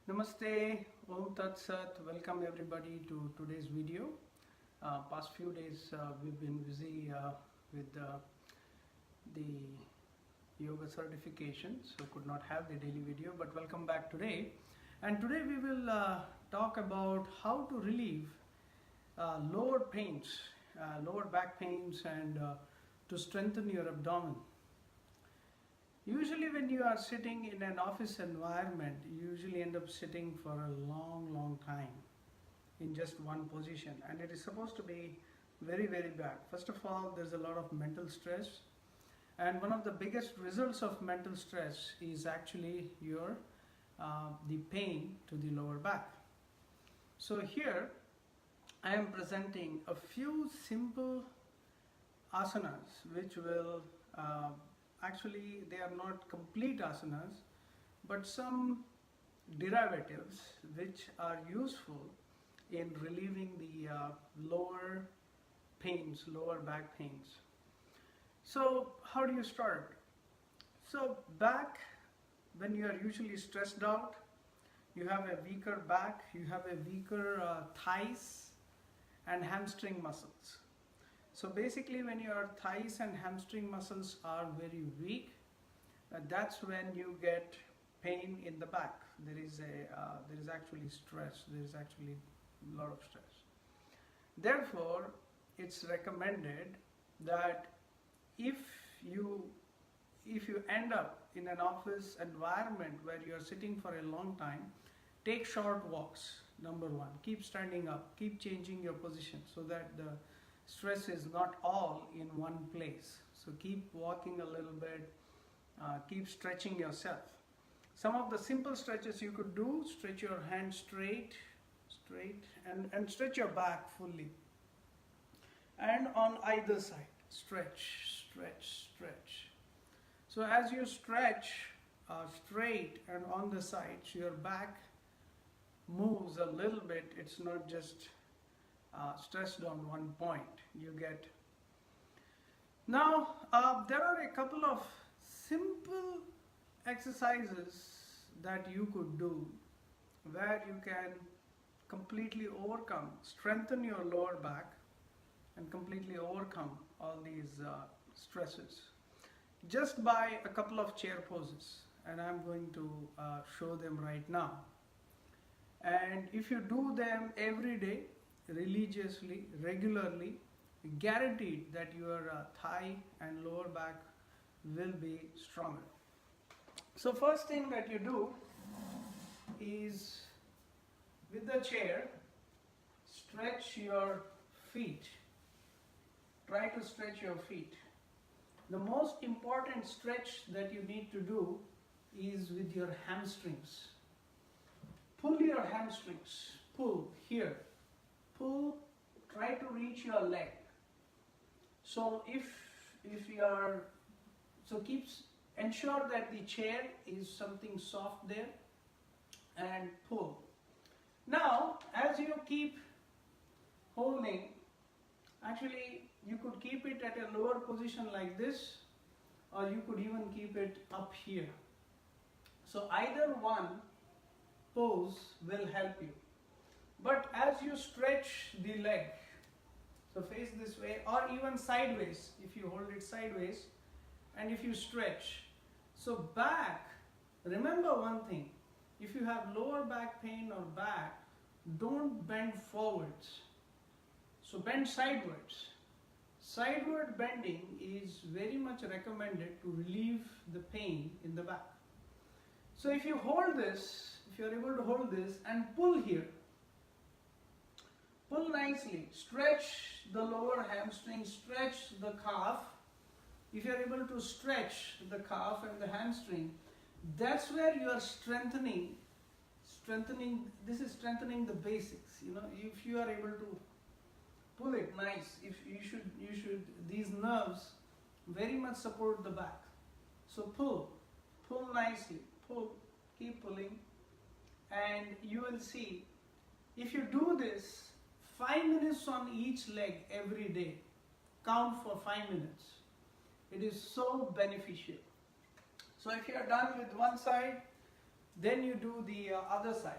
Namaste, Om Tat Sat. Welcome everybody to today's video. Past few days we've been busy with the yoga certification, so could not have the daily video, but welcome back today. And today we will talk about how to relieve lower pains, lower back pains, and to strengthen your abdomen. Usually when you are sitting in an office environment, you usually end up sitting for a long time in just one position, and it is supposed to be very bad. First of all, there's a lot of mental stress, and one of the biggest results of mental stress is actually your the pain to the lower back. So here I am presenting a few simple asanas which will actually, they are not complete asanas, but some derivatives which are useful in relieving the lower pains, lower back pains. So how do you start? So back, when you are usually stressed out, you have a weaker back, you have a weaker thighs and hamstring muscles. So basically when your thighs and hamstring muscles are very weak, that's when you get pain in the back. There is actually stress, there is actually a lot of stress. Therefore, it's recommended that if you end up in an office environment where you're sitting for a long time, take short walks, number one. Keep standing up, keep changing your position so that the stress is not all in one place. So keep walking a little bit, keep stretching yourself. Some of the simple stretches you could do: stretch your hands straight, and stretch your back fully. And on either side, stretch. So as you stretch straight and on the sides, your back moves a little bit. It's not just stressed on one point. You get. Now there are a couple of simple exercises that you could do where you can completely overcome, strengthen your lower back and completely overcome all these stresses just by a couple of chair poses, and I'm going to show them right now. And if you do them every day, religiously, regularly, guaranteed that your thigh and lower back will be stronger. So first thing that you do is, with the chair, stretch your feet. Try to stretch your feet. The most important stretch that you need to do is with your hamstrings. Pull your hamstrings. Pull here. Pull, try to reach your leg. So ensure that the chair is something soft there, and pull. Now as you keep holding, actually you could keep it at a lower position like this, or you could even keep it up here. So either one pose will help you. But as you stretch the leg, so face this way or even sideways, if you hold it sideways, and if you stretch, so back, remember one thing: if you have lower back pain or back, don't bend forwards, so bend sidewards. Sideward bending is very much recommended to relieve the pain in the back. So if you hold this, if you are able to hold this and pull here, pull nicely, stretch the lower hamstring, stretch the calf. If you are able to stretch the calf and the hamstring, that's where you are strengthening, this is strengthening the basics. You know, if you are able to pull it nice, you should, these nerves very much support the back. So pull nicely, pull, keep pulling, and you will see, if you do this 5 minutes on each leg every day, count for 5 minutes. It is so beneficial. So if you are done with one side, Then you do the other side.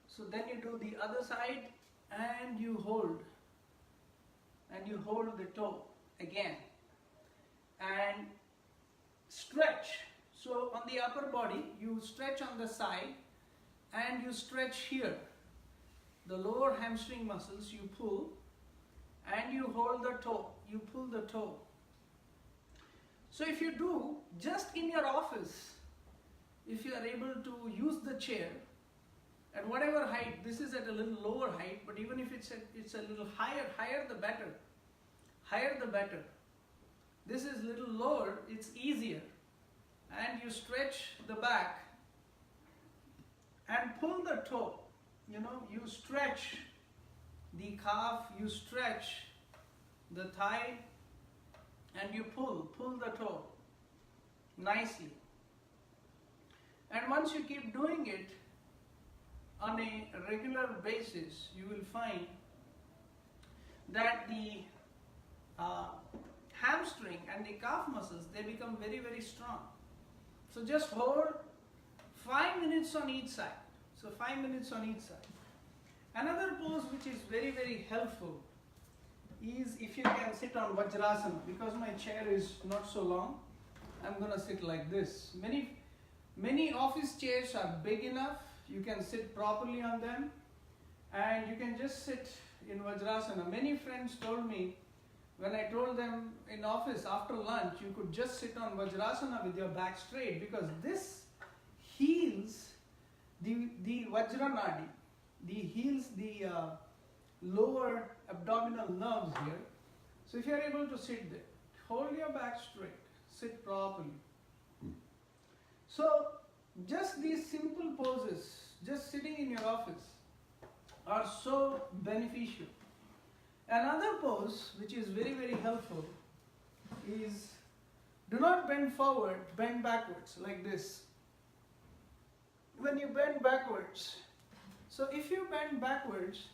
So then you do the other side and you hold the toe again and stretch. So on the upper body you stretch on the side and you stretch here. The lower hamstring muscles you pull and you hold the toe, you pull the toe. So if you do just in your office, if you are able to use the chair at whatever height, this is at a little lower height, but even if it's a little higher the better. Higher the better. This is little lower, it's easier. And you stretch the back and pull the toe. You know, you stretch the calf, you stretch the thigh, and you pull the toe nicely. And once you keep doing it on a regular basis, you will find that the hamstring and the calf muscles, they become very, very strong. So just hold 5 minutes on each side. So 5 minutes on each side. Another pose which is very, very helpful is if you can sit on Vajrasana. Because my chair is not so long, I'm going to sit like this. Many office chairs are big enough. You can sit properly on them and you can just sit in Vajrasana. Many friends told me, when I told them in office after lunch, you could just sit on Vajrasana with your back straight, because this heals the Vajranadi, heals the lower abdominal nerves here. So if you are able to sit there, hold your back straight, sit properly. So just these simple poses, just sitting in your office, are so beneficial. Another pose which is very, very helpful is, do not bend forward, bend backwards like this. When you bend backwards, so if you bend backwards,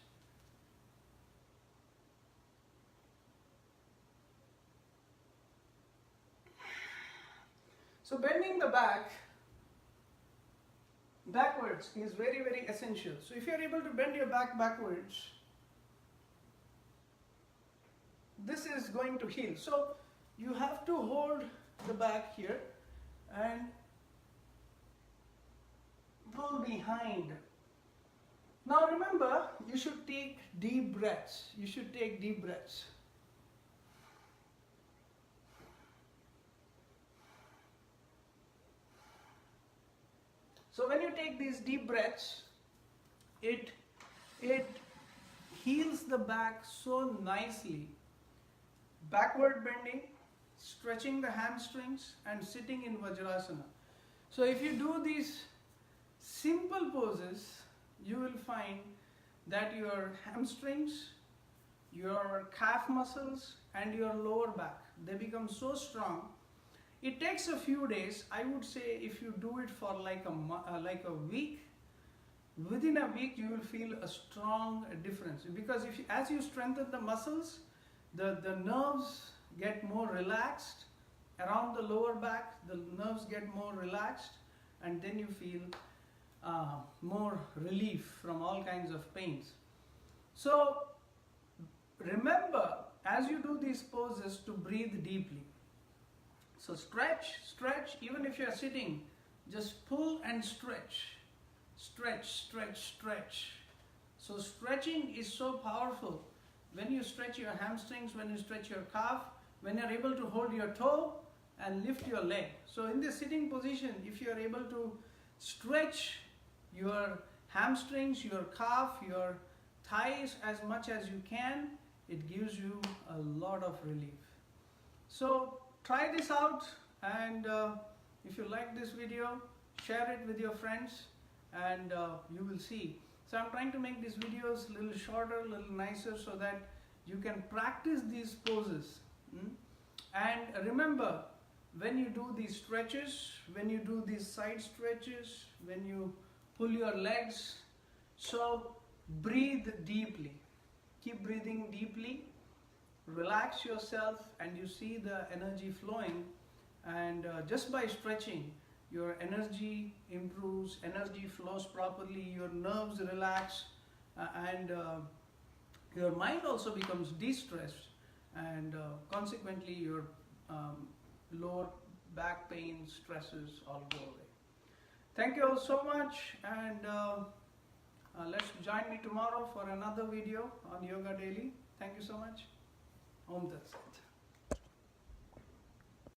so bending the back backwards is very, very essential. So if you are able to bend your back backwards, this is going to heal. So you have to hold the back here and pull behind. Now remember, you should take deep breaths. You should take deep breaths. So when you take these deep breaths, it heals the back so nicely. Backward bending, stretching the hamstrings, and sitting in Vajrasana. So if you do these simple poses, you will find that your hamstrings, your calf muscles, and your lower back, they become so strong. It takes a few days. I would say if you do it for like a week, within a week you will feel a strong difference. Because as you strengthen the muscles, the nerves get more relaxed around the lower back. The nerves get more relaxed, and then you feel more relief from all kinds of pains. So remember, as you do these poses, to breathe deeply. So stretch, even if you are sitting, just pull and stretch. Stretch. So stretching is so powerful. When you stretch your hamstrings, when you stretch your calf, when you are able to hold your toe and lift your leg. So in this sitting position, if you are able to stretch your hamstrings, your calf, your thighs as much as you can, it gives you a lot of relief. So try this out, and if you like this video, share it with your friends, and you will see. So I'm trying to make these videos a little shorter, a little nicer, so that you can practice these poses. And remember, when you do these stretches, when you do these side stretches, when you pull your legs, so breathe deeply. Keep breathing deeply. Relax yourself, and you see the energy flowing, and just by stretching, your energy improves, energy flows properly, your nerves relax, and your mind also becomes de-stressed, and consequently your lower back pain, stresses all go away. Thank you all so much, and let's join me tomorrow for another video on Yoga Daily. Thank you so much. Om Tat Sat.